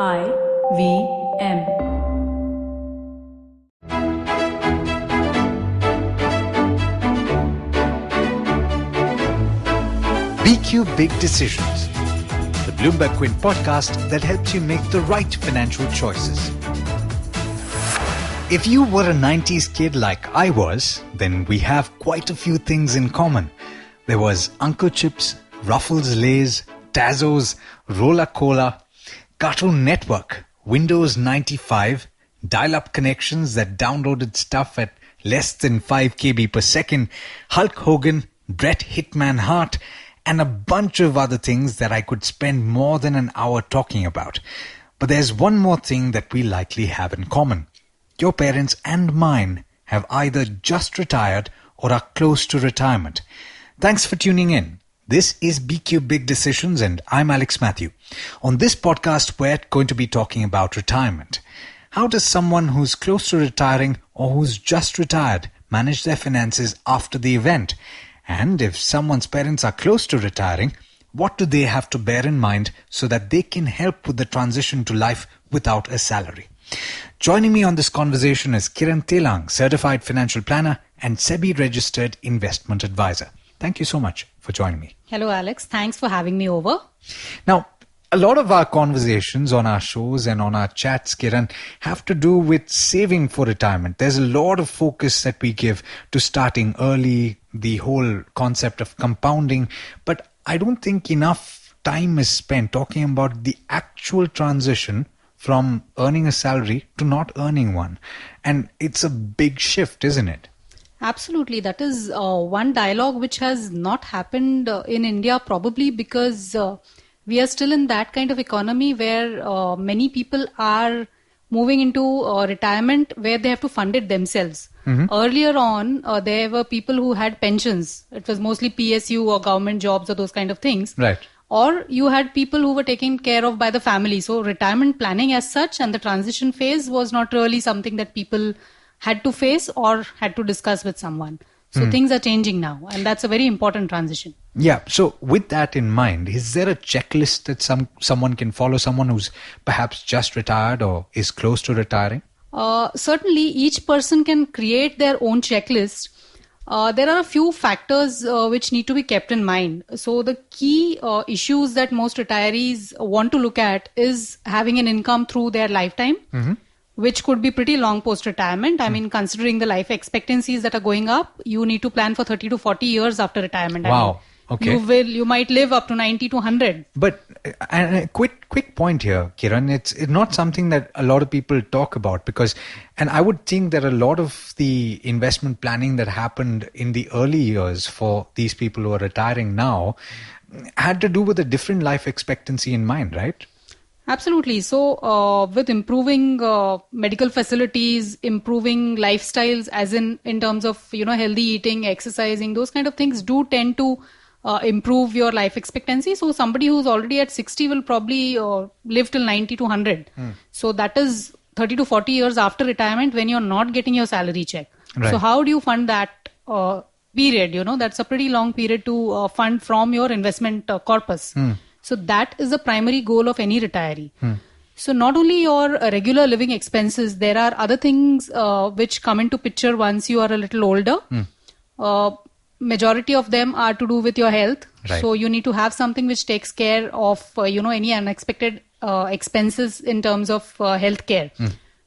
IVM. BQ Big Decisions, the BloombergQuint podcast that helps you make the right financial choices. If you were a 90s kid like I was, then we have quite a few things in common. There was Uncle Chips, Ruffles Lays, Tazos, Rola Cola, Cartoon Network, Windows 95, dial-up connections that downloaded stuff at less than 5 KB per second, Hulk Hogan, Bret Hitman Hart, and a bunch of other things that I could spend more than an hour talking about. But there's one more thing that we likely have in common. Your parents and mine have either just retired or are close to retirement. Thanks for tuning in. This is BQ Big Decisions and I'm Alex Matthew. On this podcast, we're going to be talking about retirement. How does someone who's close to retiring or who's just retired manage their finances after the event? And if someone's parents are close to retiring, what do they have to bear in mind so that they can help with the transition to life without a salary? Joining me on this conversation is Kiran Telang, Certified Financial Planner and SEBI Registered Investment Advisor. Thank you so much for joining me. Hello, Alex. Thanks for having me over. Now, a lot of our conversations on our shows and on our chats, Kiran, have to do with saving for retirement. There's a lot of focus that we give to starting early, the whole concept of compounding, but I don't think enough time is spent talking about the actual transition from earning a salary to not earning one. And it's a big shift, isn't it? Absolutely. That is one dialogue which has not happened in India, probably because we are still in that kind of economy where many people are moving into retirement where they have to fund it themselves. Mm-hmm. Earlier on, there were people who had pensions. It was mostly PSU or government jobs or those kind of things. Right. Or you had people who were taken care of by the family. So retirement planning as such and the transition phase was not really something that people had to face or had to discuss with someone. So things are changing now, and that's a very important transition. Yeah. So with that in mind, is there a checklist that someone can follow, someone who's perhaps just retired or is close to retiring? Certainly, each person can create their own checklist. There are a few factors which need to be kept in mind. So the key issues that most retirees want to look at is having an income through their lifetime. Mm-hmm. Which could be pretty long post-retirement. I mean, considering the life expectancies that are going up, you need to plan for 30 to 40 years after retirement. Wow. Okay. You might live up to 90 to 100. But a quick point here, Kiran, it's not something that a lot of people talk about and I would think that a lot of the investment planning that happened in the early years for these people who are retiring now had to do with a different life expectancy in mind, right? Absolutely. So with improving medical facilities, improving lifestyles, as in terms of, healthy eating, exercising, those kind of things do tend to improve your life expectancy. So somebody who's already at 60 will probably live till 90 to 100. So that is 30 to 40 years after retirement when you're not getting your salary check. Right. So how do you fund that period? That's a pretty long period to fund from your investment corpus. So that is the primary goal of any retiree. So not only your regular living expenses, there are other things which come into picture once you are a little older. Majority of them are to do with your health. Right. So you need to have something which takes care of, any unexpected expenses in terms of health care.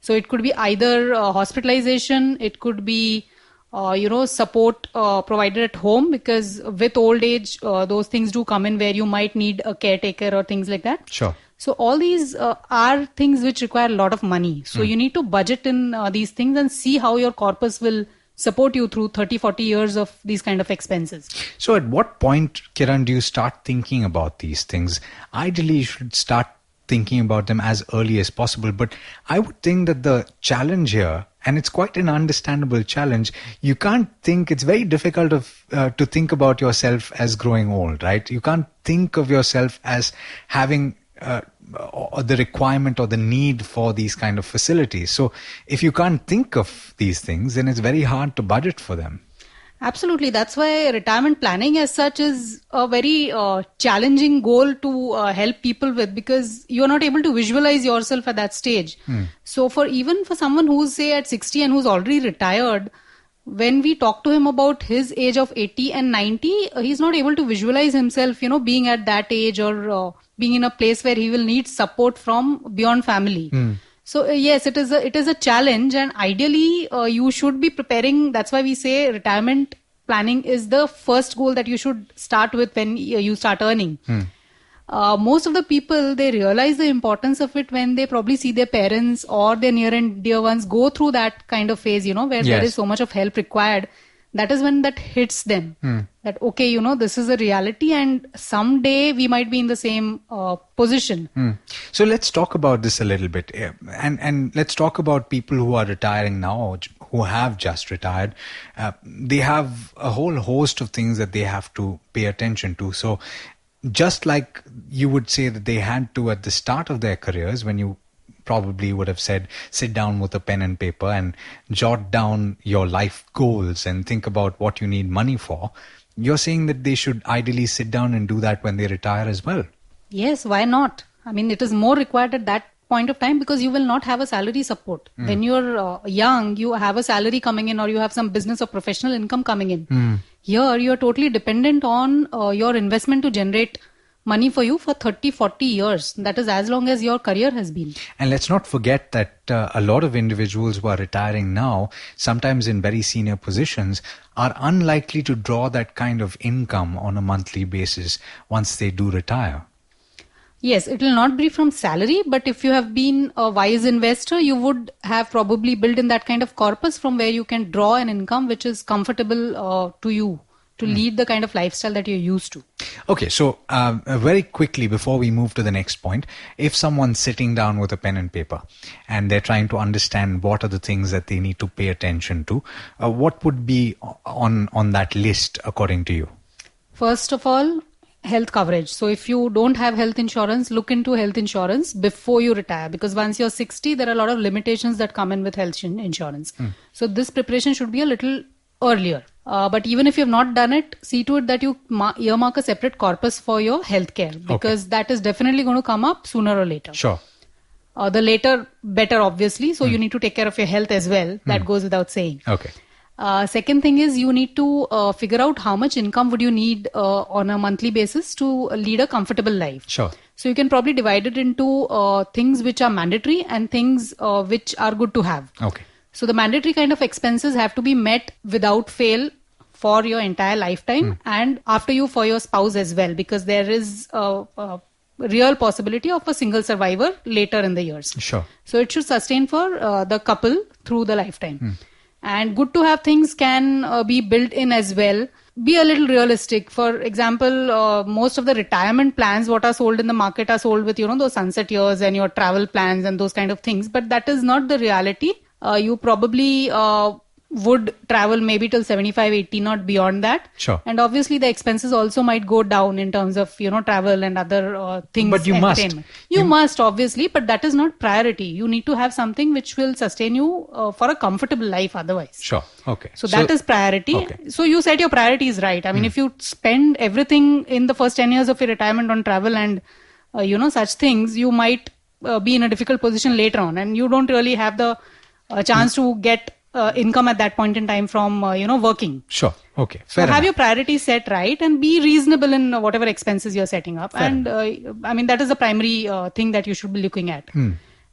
So it could be either hospitalization, it could be support provided at home, because with old age, those things do come in where you might need a caretaker or things like that. Sure. So all these are things which require a lot of money. So you need to budget in these things and see how your corpus will support you through 30, 40 years of these kind of expenses. So at what point, Kiran, do you start thinking about these things? Ideally, you should start thinking about them as early as possible. But I would think that the challenge here, and it's quite an understandable challenge, you can't think, it's very difficult to think about yourself as growing old, right? You can't think of yourself as having the requirement or the need for these kind of facilities. So if you can't think of these things, then it's very hard to budget for them. Absolutely. That's why retirement planning as such is a very challenging goal to help people with, because you're not able to visualize yourself at that stage. So even for someone who's say at 60 and who's already retired, when we talk to him about his age of 80 and 90, he's not able to visualize himself, being at that age or being in a place where he will need support from beyond family. So yes, it is a challenge, and ideally you should be preparing. That's why we say retirement planning is the first goal that you should start with when you start earning. Most of the people, they realize the importance of it when they probably see their parents or their near and dear ones go through that kind of phase, where there is so much of help required. That is when that hits them. That, okay, this is a reality and someday we might be in the same position. So let's talk about this a little bit. And let's talk about people who are retiring now, who have just retired. They have a whole host of things that they have to pay attention to. So just like you would say that they had to at the start of their careers, when you probably would have said, sit down with a pen and paper and jot down your life goals and think about what you need money for. You're saying that they should ideally sit down and do that when they retire as well. Yes, why not? I mean, it is more required at that point of time because you will not have a salary support. When you're young, you have a salary coming in or you have some business or professional income coming in. Here, you're totally dependent on your investment to generate money for you for 30, 40 years. That is as long as your career has been. And let's not forget that a lot of individuals who are retiring now, sometimes in very senior positions, are unlikely to draw that kind of income on a monthly basis once they do retire. Yes, it will not be from salary, but if you have been a wise investor, you would have probably built in that kind of corpus from where you can draw an income which is comfortable to you, to lead the kind of lifestyle that you're used to. Okay, so very quickly before we move to the next point, if someone's sitting down with a pen and paper and they're trying to understand what are the things that they need to pay attention to, what would be on that list according to you? First of all, health coverage. So if you don't have health insurance, look into health insurance before you retire, because once you're 60, there are a lot of limitations that come in with health insurance. So this preparation should be a little earlier. But even if you have not done it, see to it that you earmark a separate corpus for your healthcare, because that is definitely going to come up sooner or later. Sure. The later, better, obviously. So you need to take care of your health as well. That goes without saying. Okay. Second thing is you need to figure out how much income would you need on a monthly basis to lead a comfortable life. Sure. So you can probably divide it into things which are mandatory and things which are good to have. Okay. So the mandatory kind of expenses have to be met without fail for your entire lifetime and after you for your spouse as well, because there is a real possibility of a single survivor later in the years. Sure. So it should sustain for the couple through the lifetime. And good to have things can be built in as well. Be a little realistic. For example, most of the retirement plans, what are sold in the market are sold with, those sunset years and your travel plans and those kind of things. But that is not the reality. You probably would travel maybe till 75, 80, not beyond that. Sure. And obviously the expenses also might go down in terms of, travel and other things. But you must. You must, obviously, but that is not priority. You need to have something which will sustain you for a comfortable life otherwise. Sure. Okay. So that is priority. Okay. So you said your priorities right. I mean, if you spend everything in the first 10 years of your retirement on travel and, such things, you might be in a difficult position later on, and you don't really have the chance to get income at that point in time from, working. Sure. Okay. So have your priorities set right and be reasonable in whatever expenses you're setting up. Fair And that is the primary thing that you should be looking at.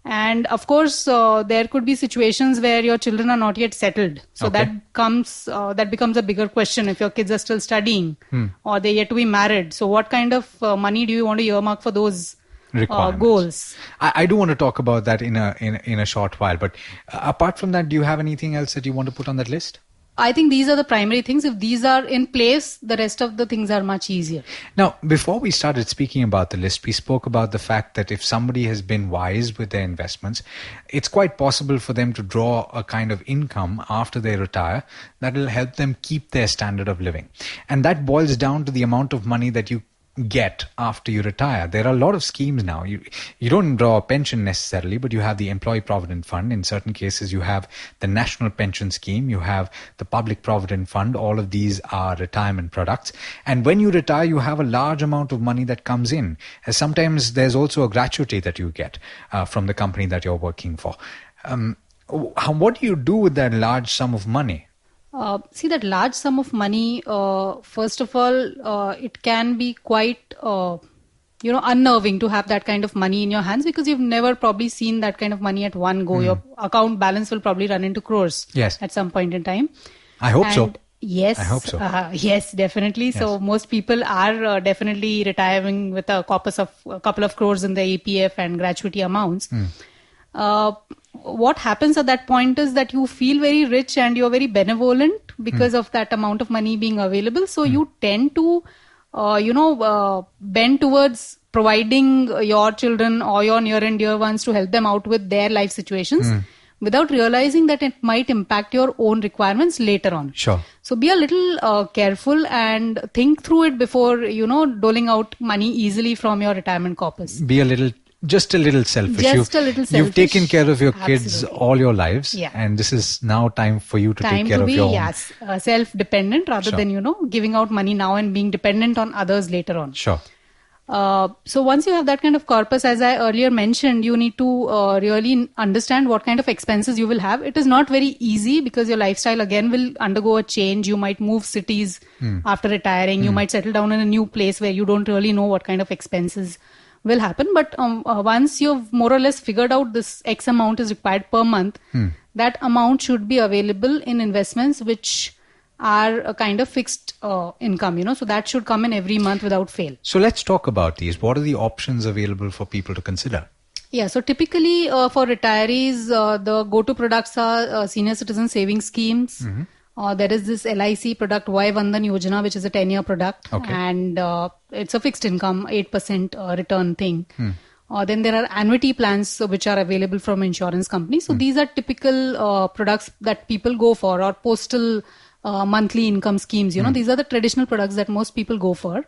And of course, there could be situations where your children are not yet settled. So that becomes a bigger question if your kids are still studying or they're yet to be married. So what kind of money do you want to earmark for those goals? I do want to talk about that in a short while, but apart from that, do you have anything else that you want to put on that list? I think these are the primary things. If these are in place, the rest of the things are much easier. Now, before we started speaking about the list, we spoke about the fact that if somebody has been wise with their investments, it's quite possible for them to draw a kind of income after they retire that will help them keep their standard of living. And that boils down to the amount of money that you get after you retire? There are a lot of schemes now. You don't draw a pension necessarily, but you have the Employee Provident Fund. In certain cases, you have the National Pension Scheme. You have the Public Provident Fund. All of these are retirement products. And when you retire, you have a large amount of money that comes in. Sometimes there's also a gratuity that you get from the company that you're working for. What do you do with that large sum of money? See, that large sum of money, first of all, it can be quite, unnerving to have that kind of money in your hands, because you've never probably seen that kind of money at one go. Your account balance will probably run into crores at some point in time. I hope so. Yes. I hope so. Yes, definitely. Yes. So most people are definitely retiring with a corpus of a couple of crores in the APF and gratuity amounts. What happens at that point is that you feel very rich and you're very benevolent because of that amount of money being available. So you tend to, bend towards providing your children or your near and dear ones to help them out with their life situations without realizing that it might impact your own requirements later on. Sure. So be a little careful and think through it before, doling out money easily from your retirement corpus. Just a little selfish. You've taken care of your kids all your lives, and this is now time for you to take care of your own. Yes, self-dependent rather than, giving out money now and being dependent on others later on. Sure. So once you have that kind of corpus, as I earlier mentioned, you need to really understand what kind of expenses you will have. It is not very easy because your lifestyle again will undergo a change. You might move cities after retiring. You might settle down in a new place where you don't really know what kind of expenses will happen. But once you've more or less figured out this X amount is required per month, that amount should be available in investments which are a kind of fixed income, so that should come in every month without fail. So let's talk about these. What are the options available for people to consider? Yeah, so typically for retirees, the go-to products are senior citizen savings schemes. There is this LIC product, Vay Vandhan Yojana, which is a 10-year product. And it's a fixed income, 8% return thing. Then there are annuity plans which are available from insurance companies. So these are typical products that people go for, or postal monthly income schemes. These are the traditional products that most people go for.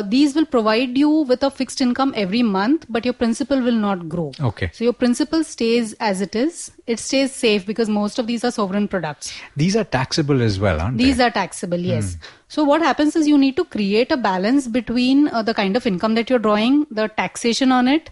These will provide you with a fixed income every month, but your principal will not grow. Okay. So your principal stays as it is. It stays safe because most of these are sovereign products. These are taxable as well, aren't they? These are taxable, yes. So what happens is you need to create a balance between the kind of income that you're drawing, the taxation on it,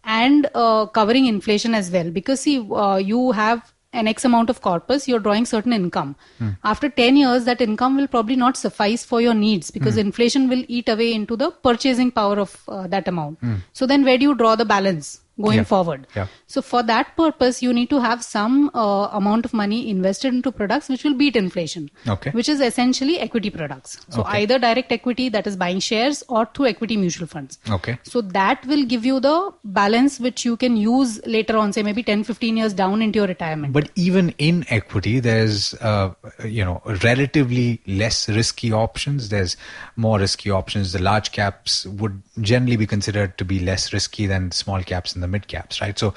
and covering inflation as well. Because see, you have an X amount of corpus, you're drawing certain income. After 10 years, that income will probably not suffice for your needs because inflation will eat away into the purchasing power of that amount. So then where do you draw the balance going forward? So for that purpose, you need to have some amount of money invested into products which will beat inflation, which is essentially equity products. So either direct equity, that is buying shares, or through equity mutual funds. So that will give you the balance which you can use later on, say maybe 10-15 years down into your retirement. But even in equity, there's relatively less risky options. There's more risky options. The large caps would generally be considered to be less risky than small caps and the mid caps, right? So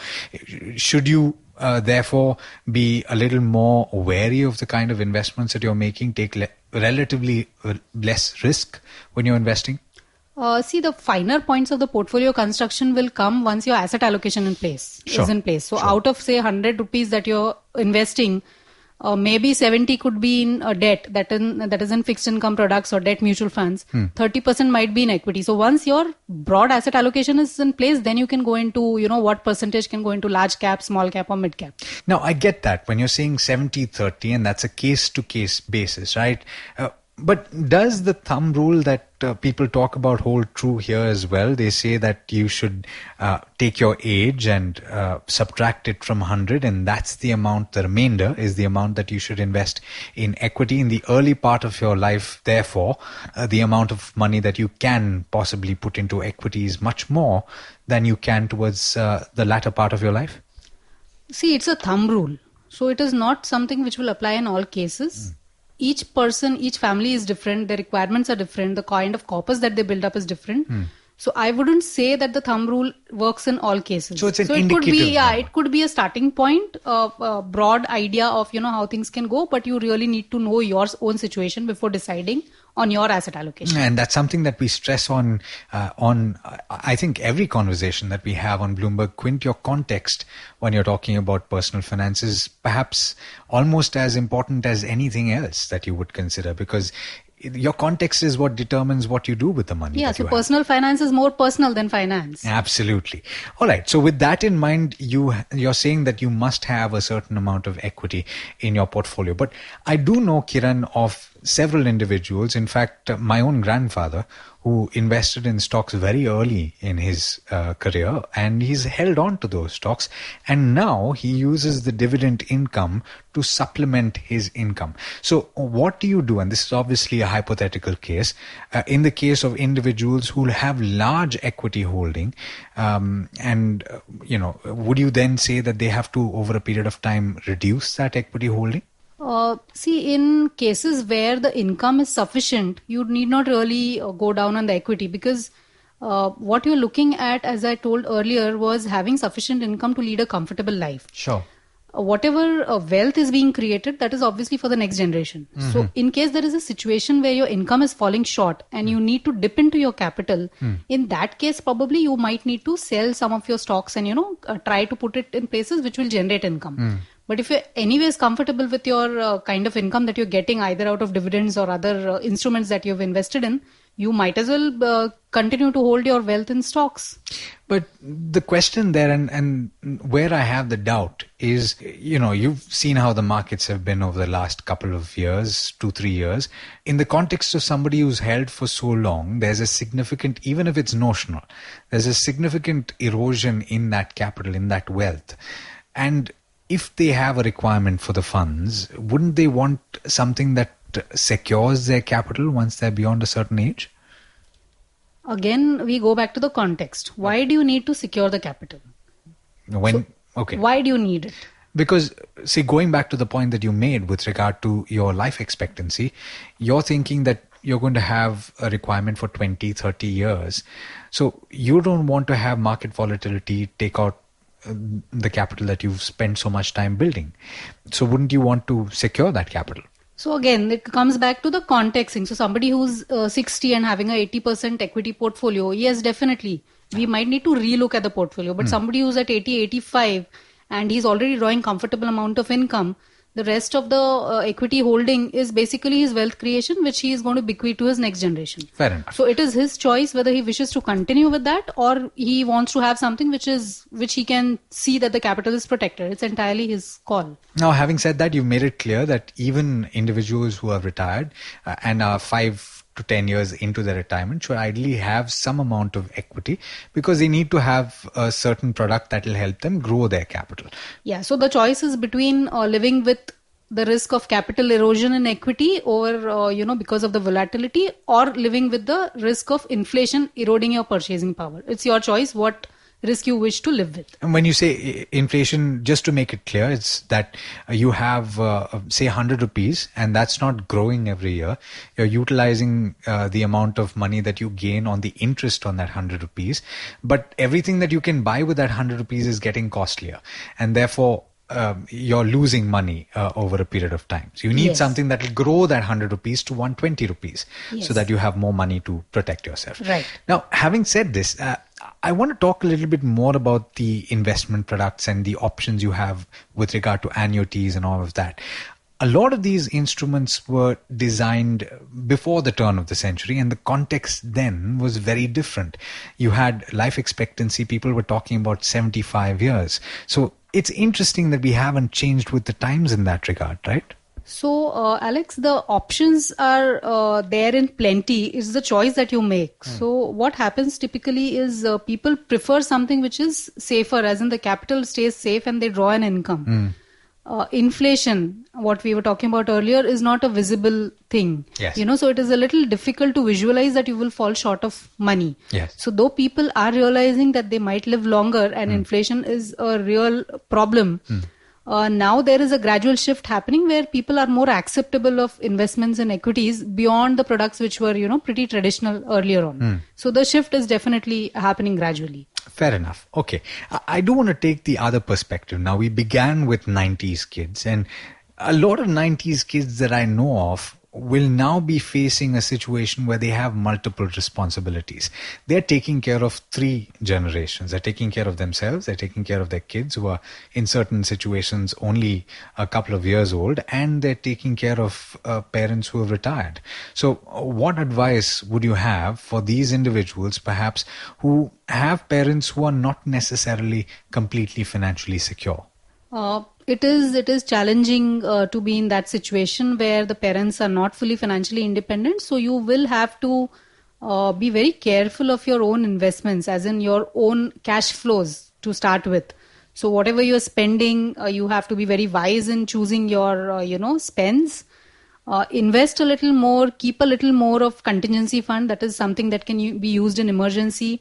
should you therefore be a little more wary of the kind of investments that you're making, take relatively less risk when you're investing? See, the finer points of the portfolio construction will come once your asset allocation is in place. So out of say 100 rupees that you're investing, maybe 70 could be in debt, that is in fixed income products or debt mutual funds. 30% might be in equity. So once your broad asset allocation is in place, then you can go into, what percentage can go into large cap, small cap or mid cap. Now, I get that when you're saying 70-30 and that's a case to case basis, right? But does the thumb rule that people talk about hold true here as well? They say that you should take your age and subtract it from 100, and that's the amount, the remainder is the amount that you should invest in equity in the early part of your life. Therefore, the amount of money that you can possibly put into equity is much more than you can towards the latter part of your life. See, it's a thumb rule. So it is not something which will apply in all cases. Each person, each family is different. Their requirements are different. The kind of corpus that they build up is different. So I wouldn't say that the thumb rule works in all cases. So it's an it could be, number. it could be a starting point, a broad idea of, how things can go, but you really need to know your own situation before deciding on your asset allocation. And that's something that we stress on I think every conversation that we have on BloombergQuint. Your context when you're talking about personal finance is perhaps almost as important as anything else that you would consider, because your context is what determines what you do with the money. Yeah, so personal finance is more personal than finance. Absolutely. All right. So with that in mind, you're saying that you must have a certain amount of equity in your portfolio. But I do know, Kiran, of several individuals, in fact, my own grandfather, who invested in stocks very early in his career, and he's held on to those stocks, and now he uses the dividend income to supplement his income. So what do you do? And this is obviously a hypothetical case. In the case of individuals who have large equity holding, would you then say that they have to, over a period of time, reduce that equity holding? See, in cases where the income is sufficient, you need not really go down on the equity, because what you're looking at, as I told earlier, was having sufficient income to lead a comfortable life. Sure. Whatever wealth is being created, that is obviously for the next generation. Mm-hmm. So in case there is a situation where your income is falling short and you need to dip into your capital, in that case, probably you might need to sell some of your stocks and, try to put it in places which will generate income. But if you're anyways comfortable with your kind of income that you're getting either out of dividends or other instruments that you've invested in, you might as well continue to hold your wealth in stocks. But the question there, and where I have the doubt is, you've seen how the markets have been over the last couple of years, 2-3 years. In the context of somebody who's held for so long, there's a significant, even if it's notional, there's a significant erosion in that capital, in that wealth. And if they have a requirement for the funds, wouldn't they want something that secures their capital once they're beyond a certain age? Again, we go back to the context. Why do you need to secure the capital? Why do you need it? Because, see, going back to the point that you made with regard to your life expectancy, you're thinking that you're going to have a requirement for 20, 30 years. So you don't want to have market volatility take out the capital that you've spent so much time building. So wouldn't you want to secure that capital? So again, it comes back to the contexting. So somebody who's 60 and having a 80% equity portfolio, yes, definitely, we might need to relook at the portfolio. But somebody who's at 80, 85 and he's already drawing comfortable amount of income, the rest of the equity holding is basically his wealth creation, which he is going to bequeath to his next generation. Fair enough. So it is his choice whether he wishes to continue with that or he wants to have something which he can see that the capital is protected. It's entirely his call. Now, having said that, you've made it clear that even individuals who are retired and are 5 to 10 years into their retirement should ideally have some amount of equity because they need to have a certain product that will help them grow their capital. Yeah, so the choice is between living with the risk of capital erosion in equity or, because of the volatility, or living with the risk of inflation eroding your purchasing power. It's your choice what risk you wish to live with. And when you say inflation, just to make it clear, it's that you have, say, 100 rupees and that's not growing every year. You're utilizing the amount of money that you gain on the interest on that 100 rupees. But everything that you can buy with that 100 rupees is getting costlier. And therefore, you're losing money over a period of time. So you need something that will grow that 100 rupees to 120 rupees so that you have more money to protect yourself. Right. Now, having said this, I want to talk a little bit more about the investment products and the options you have with regard to annuities and all of that. A lot of these instruments were designed before the turn of the century, and the context then was very different. You had life expectancy, people were talking about 75 years. So it's interesting that we haven't changed with the times in that regard, right? So, Alex, the options are there in plenty. It's the choice that you make. So what happens typically is people prefer something which is safer, as in the capital stays safe and they draw an income. Inflation, what we were talking about earlier, is not a visible thing. Yes. So it is a little difficult to visualize that you will fall short of money. Yes. So though people are realizing that they might live longer and inflation is a real problem, Now there is a gradual shift happening where people are more acceptable of investments in equities beyond the products which were, pretty traditional earlier on. So the shift is definitely happening gradually. Fair enough. Okay. I do want to take the other perspective. Now, we began with 90s kids, and a lot of 90s kids that I know of will now be facing a situation where they have multiple responsibilities. They're taking care of three generations. They're taking care of themselves, they're taking care of their kids who are in certain situations only a couple of years old, and they're taking care of parents who have retired. So what advice would you have for these individuals perhaps who have parents who are not necessarily completely financially secure? It is challenging to be in that situation where the parents are not fully financially independent. So you will have to be very careful of your own investments, as in your own cash flows to start with. So whatever you're spending, you have to be very wise in choosing your, spends. Invest a little more, keep a little more of contingency fund. That is something that can be used in emergency.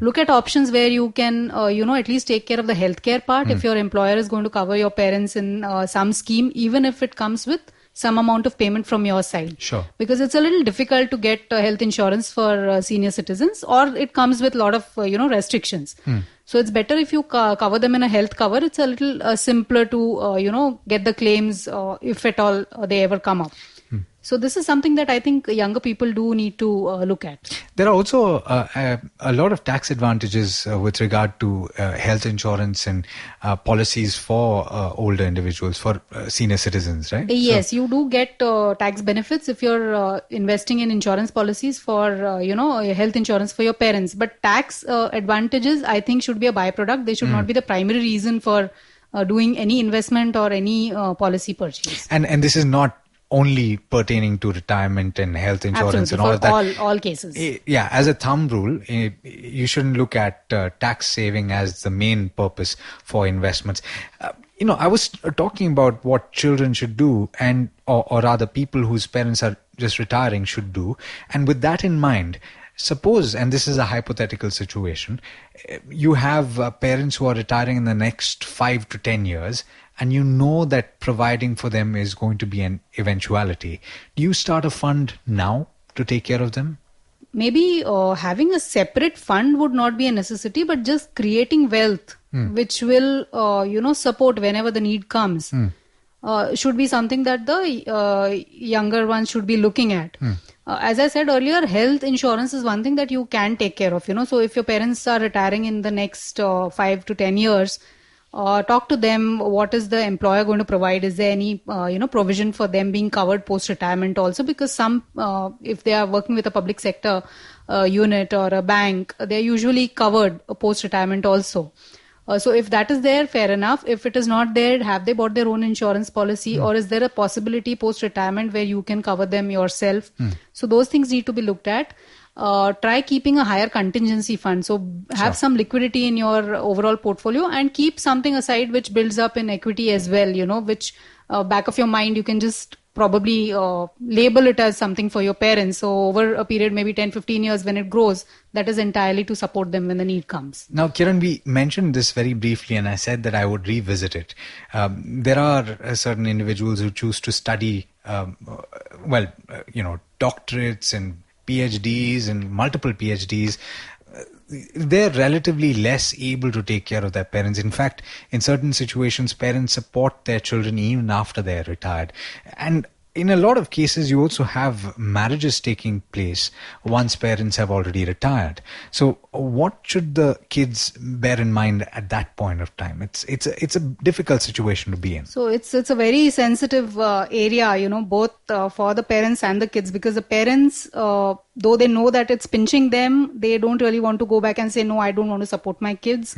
Look at options where you can, at least take care of the healthcare part. If your employer is going to cover your parents in some scheme, even if it comes with some amount of payment from your side. Sure. Because it's a little difficult to get health insurance for senior citizens, or it comes with a lot of, restrictions. So it's better if you cover them in a health cover. It's a little simpler to, get the claims if at all they ever come up. So this is something that I think younger people do need to look at. There are also a lot of tax advantages with regard to health insurance and policies for older individuals, for senior citizens, right? Yes, you do get tax benefits if you're investing in insurance policies for, health insurance for your parents. But tax advantages, I think, should be a byproduct. They should not be the primary reason for doing any investment or any policy purchase. And this is not only pertaining to retirement and health insurance. Absolutely, and all of that. All cases. Yeah, as a thumb rule, you shouldn't look at tax saving as the main purpose for investments. I was talking about what children should do, and or rather people whose parents are just retiring should do. And with that in mind, suppose, and this is a hypothetical situation, you have parents who are retiring in the next 5 to 10 years, and you know that providing for them is going to be an eventuality. Do you start a fund now to take care of them? Maybe having a separate fund would not be a necessity, but just creating wealth, which will, support whenever the need comes, should be something that the younger ones should be looking at. As I said earlier, health insurance is one thing that you can take care of. So if your parents are retiring in the next 5 to 10 years, talk to them. What is the employer going to provide? Is there any provision for them being covered post retirement also? Because some, if they are working with a public sector unit or a bank, they are usually covered post retirement also. So if that is there, fair enough. If it is not there, have they bought their own insurance policy, or is there a possibility post retirement where you can cover them yourself? So those things need to be looked at. Try keeping a higher contingency fund. So have some liquidity in your overall portfolio, and keep something aside which builds up in equity as well, which back of your mind you can just probably label it as something for your parents. So over a period, maybe 10, 15 years when it grows, that is entirely to support them when the need comes. Now, Kiran, we mentioned this very briefly, and I said that I would revisit it. There are certain individuals who choose to study, doctorates and PhDs and multiple PhDs. They're relatively less able to take care of their parents. In fact, in certain situations, parents support their children even after they're retired. And in a lot of cases, you also have marriages taking place once parents have already retired. So what should the kids bear in mind at that point of time? It's a difficult situation to be in. So it's a very sensitive area, both for the parents and the kids, because the parents, though they know that it's pinching them, they don't really want to go back and say, no, I don't want to support my kids.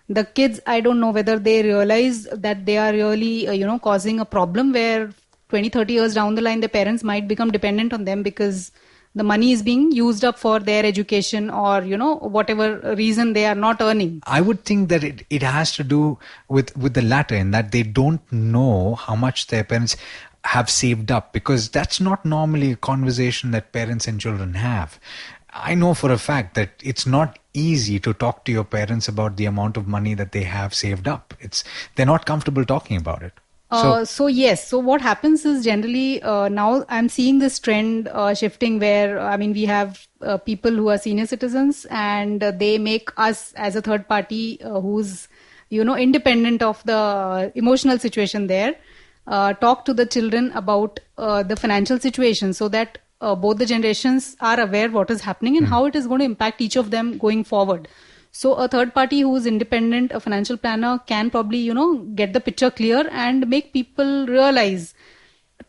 The kids, I don't know whether they realize that they are really, causing a problem where 20, 30 years down the line, their parents might become dependent on them because the money is being used up for their education or, whatever reason they are not earning. I would think that it has to do with the latter, in that they don't know how much their parents have saved up, because that's not normally a conversation that parents and children have. I know for a fact that it's not easy to talk to your parents about the amount of money that they have saved up. They're not comfortable talking about it. So yes. So what happens is generally now I'm seeing this trend shifting where, we have people who are senior citizens and they make us as a third party who's, independent of the emotional situation there, talk to the children about the financial situation so that both the generations are aware what is happening and how it is going to impact each of them going forward. So a third party who is independent, a financial planner, can probably, get the picture clear and make people realize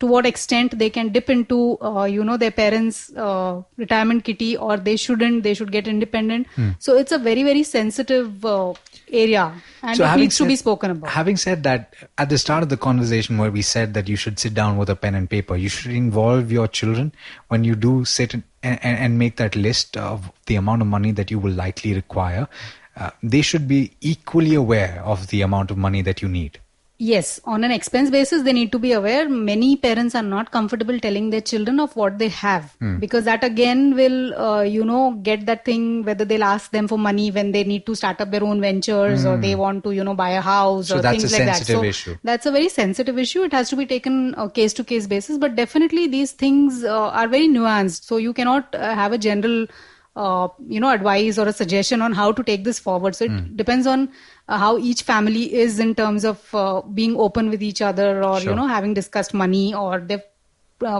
to what extent they can dip into, their parents' retirement kitty, or they shouldn't. They should get independent. So it's a very, very sensitive area, and it needs to be spoken about. Having said that, at the start of the conversation where we said that you should sit down with a pen and paper, you should involve your children when you do sit and make that list of the amount of money that you will likely require. They should be equally aware of the amount of money that you need. Yes, on an expense basis, they need to be aware. Many parents are not comfortable telling their children of what they have, because that again will, get that thing whether they'll ask them for money when they need to start up their own ventures or they want to, buy a house or things like that. So issue. That's a very sensitive issue. It has to be taken case to case basis, but definitely these things are very nuanced. So you cannot have a general advice or a suggestion on how to take this forward. So it depends on how each family is in terms of being open with each other or, having discussed money or their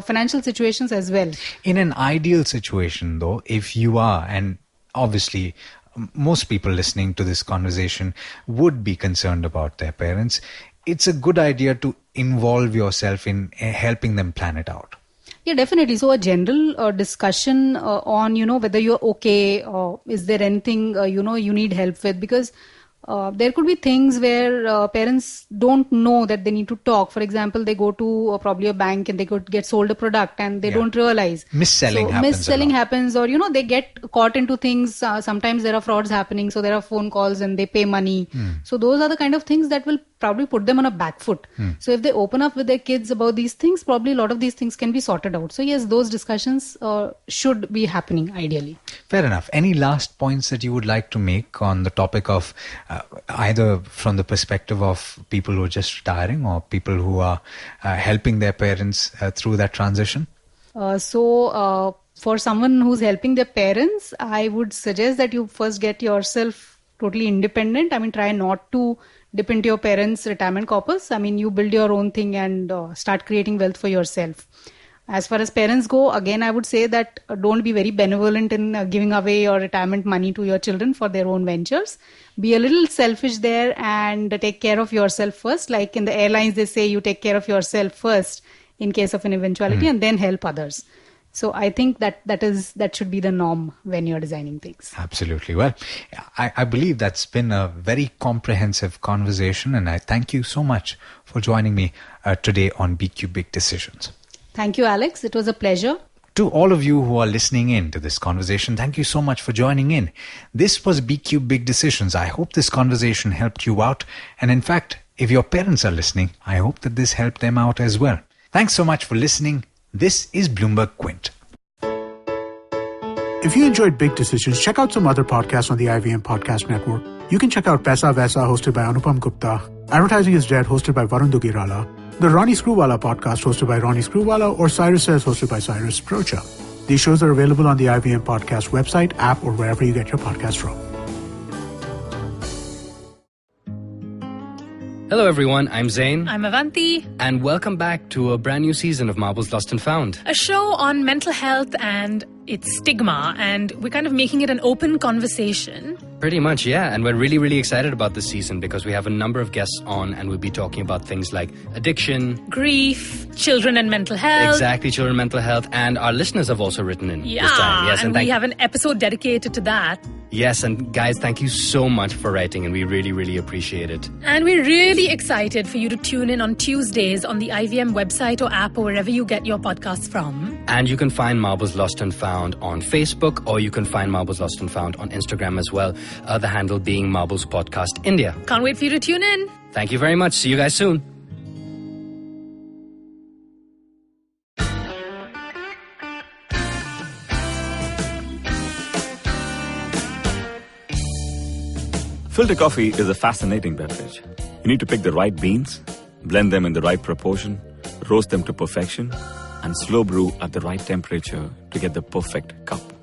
financial situations as well. In an ideal situation, though, if you are, and obviously most people listening to this conversation would be concerned about their parents, it's a good idea to involve yourself in helping them plan it out. Yeah, definitely. So a general discussion on, whether you're okay or is there anything, you need help with, because there could be things where parents don't know that they need to talk. For example, they go to probably a bank and they could get sold a product and they don't realize. Mis-selling happens, or, they get caught into things. Sometimes there are frauds happening. So there are phone calls and they pay money. So those are the kind of things that will probably put them on a back foot. So if they open up with their kids about these things, probably a lot of these things can be sorted out. So yes, those discussions should be happening ideally. Fair enough. Any last points that you would like to make on the topic of either from the perspective of people who are just retiring or people who are helping their parents through that transition? For someone who's helping their parents, I would suggest that you first get yourself totally independent. Try not to dip into your parents' retirement corpus. You build your own thing and start creating wealth for yourself. As far as parents go, again, I would say that don't be very benevolent in giving away your retirement money to your children for their own ventures. Be a little selfish there and take care of yourself first. Like in the airlines, they say you take care of yourself first in case of an eventuality and then help others. So I think that should be the norm when you're designing things. Absolutely. Well, I believe that's been a very comprehensive conversation, and I thank you so much for joining me today on BQ Big Decisions. Thank you, Alex. It was a pleasure. To all of you who are listening in to this conversation, thank you so much for joining in. This was BQ Big Decisions. I hope this conversation helped you out. And in fact, if your parents are listening, I hope that this helped them out as well. Thanks so much for listening. This is BloombergQuint. If you enjoyed Big Decisions, check out some other podcasts on the IVM Podcast Network. You can check out Paisa Vaisa, hosted by Anupam Gupta, Advertising is Dead, hosted by Varun Dugirala, the Ronnie Screwwala podcast, hosted by Ronnie Screwwala, or Cyrus Says, hosted by Cyrus Procha. These shows are available on the IVM Podcast website, app, or wherever you get your podcasts from. Hello everyone, I'm Zain. I'm Avanti. And welcome back to a brand new season of Marbles Lost and Found. A show on mental health and its stigma, and we're kind of making it an open conversation. Pretty much, yeah. And we're really, really excited about this season because we have a number of guests on and we'll be talking about things like addiction, grief, children and mental health. Exactly, children and mental health. And our listeners have also written in this time. Yes, and we have an episode dedicated to that. Yes, and guys, thank you so much for writing, and we really, really appreciate it. And we're really excited for you to tune in on Tuesdays on the IVM website or app or wherever you get your podcasts from. And you can find Marbles Lost and Found on Facebook, or you can find Marbles Lost and Found on Instagram as well, the handle being Marbles Podcast India. Can't wait for you to tune in. Thank you very much. See you guys soon. Filter coffee is a fascinating beverage. You need to pick the right beans, blend them in the right proportion, roast them to perfection, and slow brew at the right temperature to get the perfect cup.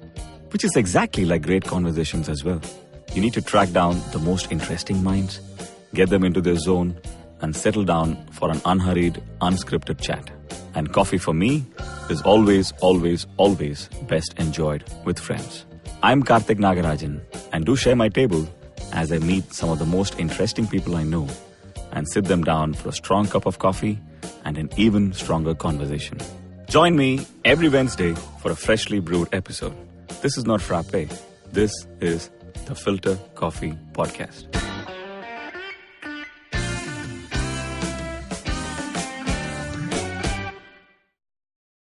Which is exactly like great conversations as well. You need to track down the most interesting minds, get them into their zone, and settle down for an unhurried, unscripted chat. And coffee for me is always, always, always best enjoyed with friends. I'm Karthik Nagarajan, and do share my table as I meet some of the most interesting people I know and sit them down for a strong cup of coffee and an even stronger conversation. Join me every Wednesday for a freshly brewed episode. This is not frappe. This is the Filter Coffee Podcast.